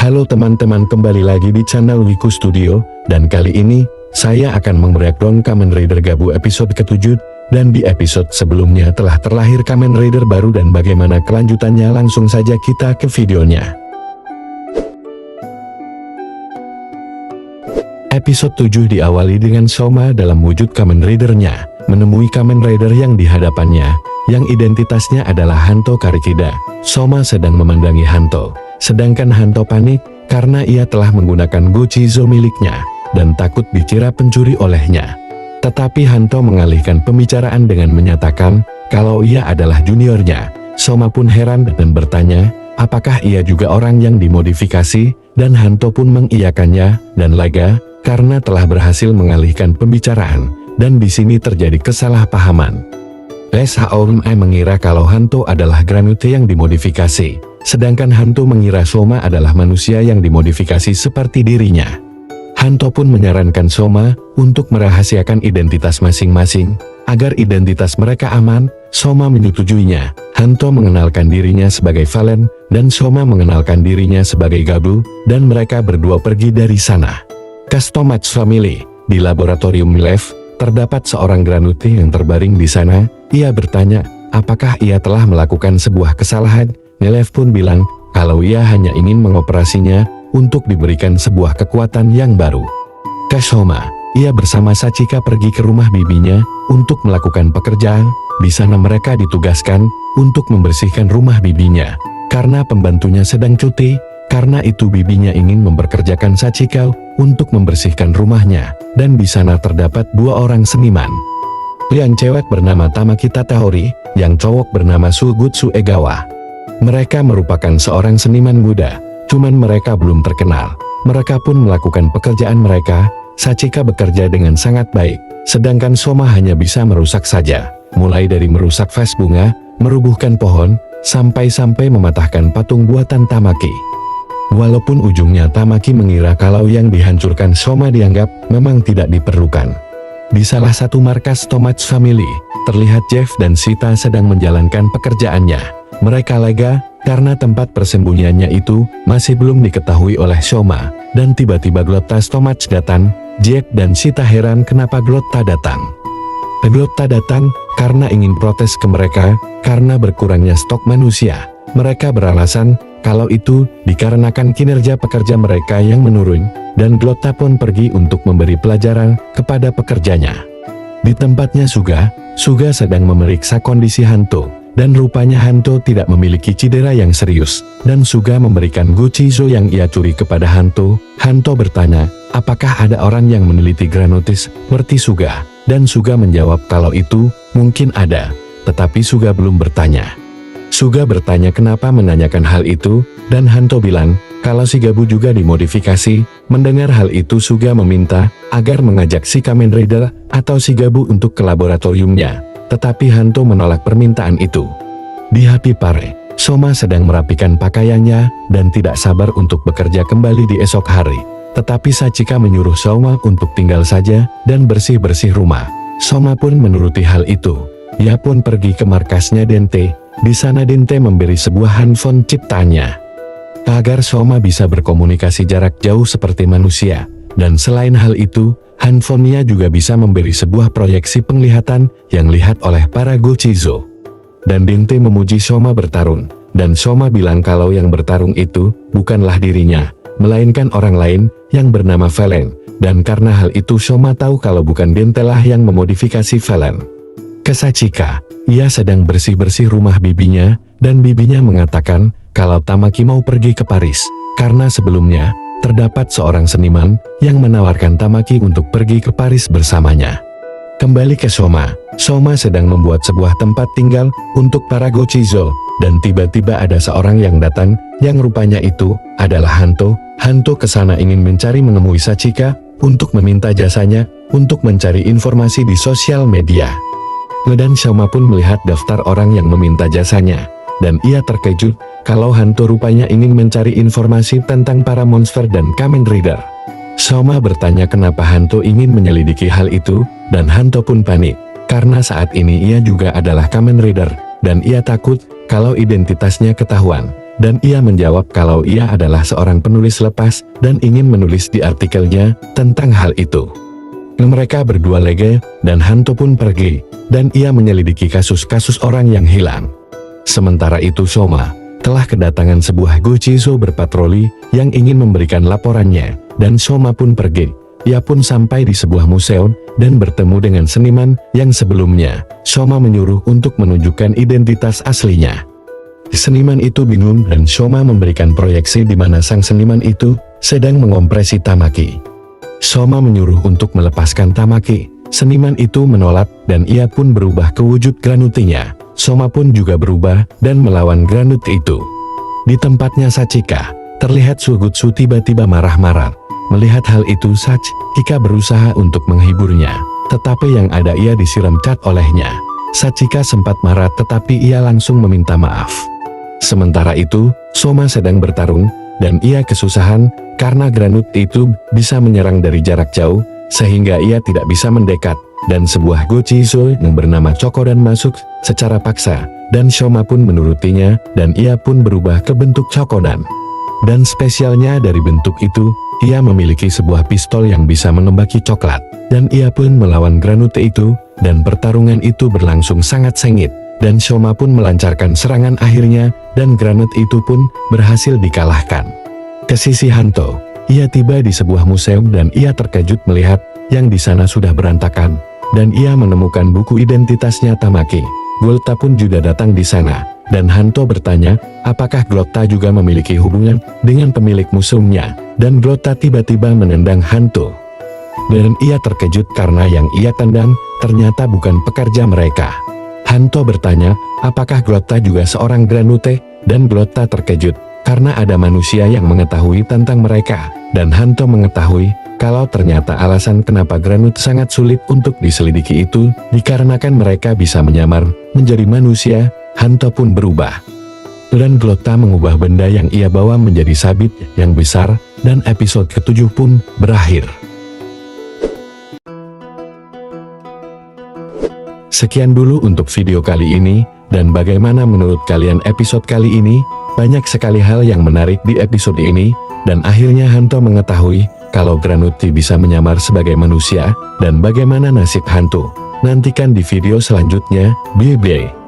Halo teman-teman, kembali lagi di channel Wiku Studio, dan kali ini saya akan membreakdown Kamen Rider Gabu episode ke-7, dan di episode sebelumnya telah terlahir Kamen Rider baru dan bagaimana kelanjutannya. Langsung saja kita ke videonya. Episode 7 diawali dengan Soma dalam wujud Kamen Rider-nya, menemui Kamen Rider yang di hadapannya, yang identitasnya adalah Hanto Karikida. Soma sedang memandangi Hanto, sedangkan Hanto panik karena ia telah menggunakan Gochizo miliknya, dan takut dikira pencuri olehnya. Tetapi Hanto mengalihkan pembicaraan dengan menyatakan kalau ia adalah juniornya. Soma pun heran dan bertanya, apakah ia juga orang yang dimodifikasi, dan Hanto pun mengiyakannya, dan lega, karena telah berhasil mengalihkan pembicaraan, dan di sini terjadi kesalahpahaman. SHOMI mengira kalau Hanto adalah Granute yang dimodifikasi, sedangkan Hanto mengira Soma adalah manusia yang dimodifikasi seperti dirinya. Hanto pun menyarankan Soma untuk merahasiakan identitas masing-masing, agar identitas mereka aman. Soma menyetujuinya. Hanto mengenalkan dirinya sebagai Valen, dan Soma mengenalkan dirinya sebagai Gabu, dan mereka berdua pergi dari sana. Customatch Family. Di laboratorium Milev, terdapat seorang Granute yang terbaring di sana. Ia bertanya, apakah ia telah melakukan sebuah kesalahan? Milev pun bilang, kalau ia hanya ingin mengoperasinya, untuk diberikan sebuah kekuatan yang baru. Soma, ia bersama Sachika pergi ke rumah bibinya, untuk melakukan pekerjaan. Di sana mereka ditugaskan, untuk membersihkan rumah bibinya. Karena pembantunya sedang cuti, karena itu bibinya ingin memperkerjakan Sachika untuk membersihkan rumahnya, dan di sana terdapat dua orang seniman. Yang cewek bernama Tamaki Tadahori, yang cowok bernama Sugutsu Egawa. Mereka merupakan seorang seniman muda, cuman mereka belum terkenal. Mereka pun melakukan pekerjaan mereka. Sachika bekerja dengan sangat baik, sedangkan Soma hanya bisa merusak saja, mulai dari merusak vas bunga, merubuhkan pohon, sampai mematahkan patung buatan Tamaki. Walaupun ujungnya Tamaki mengira kalau yang dihancurkan Soma dianggap memang tidak diperlukan. Di salah satu markas Customatch Family, terlihat Jeff dan Sita sedang menjalankan pekerjaannya. Mereka lega, karena tempat persembunyiannya itu masih belum diketahui oleh Soma, dan tiba-tiba Glotta Customatch datang. Jeff dan Sita heran kenapa Glotta datang. Glotta datang karena ingin protes ke mereka, karena berkurangnya stok manusia. Mereka beralasan kalau itu dikarenakan kinerja pekerja mereka yang menurun, dan Glotta pun pergi untuk memberi pelajaran kepada pekerjanya. Di tempatnya Suga sedang memeriksa kondisi Hanto, dan rupanya Hanto tidak memiliki cedera yang serius, dan Suga memberikan Gochizo yang ia curi kepada Hanto. Hanto bertanya, apakah ada orang yang meneliti Granotis seperti Suga, dan Suga menjawab kalau itu mungkin ada, tetapi Suga belum bertanya. Suga bertanya kenapa menanyakan hal itu, dan Hanto bilang, kalau si Gabu juga dimodifikasi. Mendengar hal itu Suga meminta, agar mengajak si Kamen Rider, atau si Gabu untuk ke laboratoriumnya, tetapi Hanto menolak permintaan itu. Di Happy Pare, Soma sedang merapikan pakaiannya, dan tidak sabar untuk bekerja kembali di esok hari. Tetapi Sachika menyuruh Soma untuk tinggal saja, dan bersih-bersih rumah. Soma pun menuruti hal itu. Ia pun pergi ke markasnya Dente. Di sana Dente memberi sebuah handphone ciptaannya, agar Soma bisa berkomunikasi jarak jauh seperti manusia. Dan selain hal itu, handphonenya juga bisa memberi sebuah proyeksi penglihatan yang lihat oleh para Gochizo. Dan Dente memuji Soma bertarung, dan Soma bilang kalau yang bertarung itu bukanlah dirinya, melainkan orang lain yang bernama Valen. Dan karena hal itu Soma tahu kalau bukan Dente lah yang memodifikasi Valen. Ke Sachika, ia sedang bersih-bersih rumah bibinya, dan bibinya mengatakan kalau Tamaki mau pergi ke Paris, karena sebelumnya terdapat seorang seniman yang menawarkan Tamaki untuk pergi ke Paris bersamanya. Kembali ke Soma sedang membuat sebuah tempat tinggal untuk para Gochizo, dan tiba-tiba ada seorang yang datang, yang rupanya itu adalah Hanto. Hanto kesana ingin menemui Sachika untuk meminta jasanya untuk mencari informasi di sosial media. Dan Soma pun melihat daftar orang yang meminta jasanya, dan ia terkejut kalau Hanto rupanya ingin mencari informasi tentang para monster dan Kamen Rider. Soma bertanya kenapa Hanto ingin menyelidiki hal itu, dan Hanto pun panik, karena saat ini ia juga adalah Kamen Rider, dan ia takut kalau identitasnya ketahuan. dan ia menjawab kalau ia adalah seorang penulis lepas dan ingin menulis di artikelnya tentang hal itu. Mereka berdua lega, dan Hanto pun pergi, dan ia menyelidiki kasus-kasus orang yang hilang. Sementara itu Soma telah kedatangan sebuah Gochizo berpatroli yang ingin memberikan laporannya, dan Soma pun pergi. Ia pun sampai di sebuah museum dan bertemu dengan seniman yang sebelumnya Soma menyuruh untuk menunjukkan identitas aslinya. Seniman itu bingung dan Soma memberikan proyeksi di mana sang seniman itu sedang mengompresi Tamaki. Soma menyuruh untuk melepaskan Tamaki. Seniman itu menolak dan ia pun berubah ke wujud Granutinya. Soma pun juga berubah dan melawan Granut itu. Di tempatnya Sachika, terlihat Sugutsu tiba-tiba marah-marah. Melihat hal itu Sachika berusaha untuk menghiburnya, tetapi yang ada ia disiram cat olehnya. Sachika sempat marah tetapi ia langsung meminta maaf. Sementara itu, Soma sedang bertarung, dan ia kesusahan karena Granut itu bisa menyerang dari jarak jauh, sehingga ia tidak bisa mendekat, dan sebuah Gochizo yang bernama Chokodan masuk secara paksa, dan Soma pun menurutinya, dan ia pun berubah ke bentuk Chokodan. Dan spesialnya dari bentuk itu, ia memiliki sebuah pistol yang bisa menembaki coklat, dan ia pun melawan Granut itu, dan pertarungan itu berlangsung sangat sengit, dan Soma pun melancarkan serangan akhirnya, dan Granut itu pun berhasil dikalahkan. Ke sisi Hanto, ia tiba di sebuah museum dan ia terkejut melihat yang di sana sudah berantakan, dan ia menemukan buku identitasnya Tamaki. Glota pun juga datang di sana, dan Hanto bertanya, apakah Glota juga memiliki hubungan dengan pemilik museumnya, dan Glota tiba-tiba menendang Hanto. Dan ia terkejut karena yang ia tendang ternyata bukan pekerja mereka. Hanto bertanya, apakah Glota juga seorang Granute, dan Glota terkejut karena ada manusia yang mengetahui tentang mereka, dan Hanto mengetahui kalau ternyata alasan kenapa Granut sangat sulit untuk diselidiki itu dikarenakan mereka bisa menyamar menjadi manusia. Hanto pun berubah, dan Glota mengubah benda yang ia bawa menjadi sabit yang besar, dan episode ke-7 pun berakhir. Sekian dulu untuk video kali ini, dan bagaimana menurut kalian episode kali ini? Banyak sekali hal yang menarik di episode ini, dan akhirnya Hanto mengetahui kalau Granuti bisa menyamar sebagai manusia, dan bagaimana nasib Hanto. Nantikan di video selanjutnya. Bye-bye.